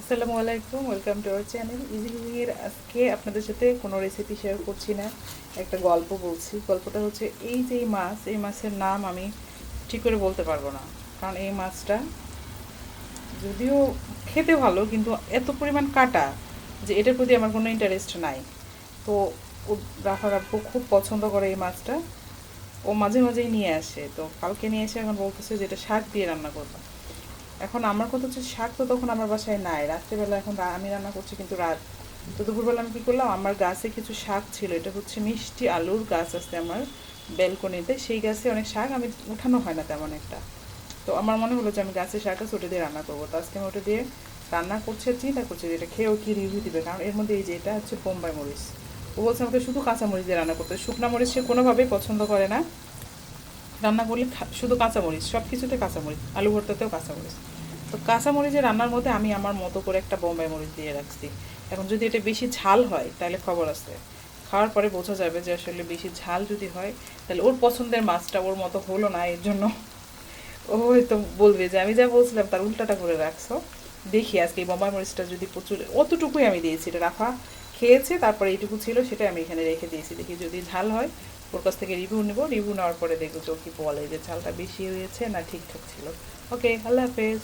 আসসালামু আলাইকুম, welcome to our channel easy কুকিংয়ের। আজকে আপনাদের সাথে কোনো রেসিপি শেয়ার করছি না, একটা গল্প বলছি। গল্পটা হচ্ছে এই যে মাছ, এই মাছের নাম আমি ঠিক করে বলতে পারবো না, কারণ এই মাছটা যদিও খেতে ভালো কিন্তু এত পরিমাণ কাটা যে এটার প্রতি আমার কোনো ইন্টারেস্ট নাই। তো রাফার আব্বু খুব পছন্দ করে এই মাছটা, ও মাঝে মাঝেই নিয়ে আসে। তো কালকে নিয়ে এসে এখন বলতেছে যে এটা শাক দিয়ে রান্না করবো। এখন আমার কথা হচ্ছে শাক তো তখন আমার বাসায় নাই, রাত্রেবেলা এখন আমি রান্না করছি কিন্তু রাত। তো দুপুরবেলা আমি কী করলাম, আমার গাছে কিছু শাক ছিল, এটা হচ্ছে মিষ্টি আলুর গাছ আছে আমার ব্যালকনিতে, সেই গাছে অনেক শাক আমি উঠানো হয় না তেমন একটা। তো আমার মনে হলো যে আমি গাছের শাক আছে ওটা দিয়ে রান্না করবো। তো আজকে আমি ওটা দিয়ে রান্না করছি আর চিন্তা করছি যে এটা খেয়েও কি রিভিউ দিবে, কারণ এর মধ্যে এই যে এটা হচ্ছে বোম্বাই মরিচ। ও বলছে আমাকে শুধু কাঁচা মরিচ দিয়ে রান্না করতে, শুকনা মরিচ সে কোনোভাবেই পছন্দ করে না। রান্না করলে শুধু কাঁচামরিচ, সব কিছুতে কাঁচামরিচ, আলু ভর্তাতেও কাঁচামরিচ। তো কাঁচামরিচের রান্নার মধ্যে আমি আমার মতো করে একটা বোম্বাই মরিচ দিয়ে রাখছি। এখন যদি এটা বেশি ঝাল হয় তাহলে খবর আছে, খাওয়ার পরে বোঝা যাবে যে আসলে বেশি ঝাল যদি হয় তাহলে ওর পছন্দের মাছটা ওর মতো হলো না, এর জন্য ও হয়তো বলবে যে আমি যা বলছিলাম তার উল্টাটা করে রাখছো। দেখি আজকে এই বোম্বাই মরিচটা যদি প্রচুর, অতটুকুই আমি দিয়েছি, এটা রাফা খেয়েছে, তারপরে এইটুকু ছিল সেটা আমি এখানে রেখে দিয়েছি। দেখি যদি ঝাল হয় ওর কাছ থেকে রিভিউ নেবো, রিভিউ নেওয়ার পরে দেখবো যে ও কি বলে যে ঝালটা বেশি হয়েছে না ঠিকঠাক ছিল। ওকে, আল্লাহ হাফেজ।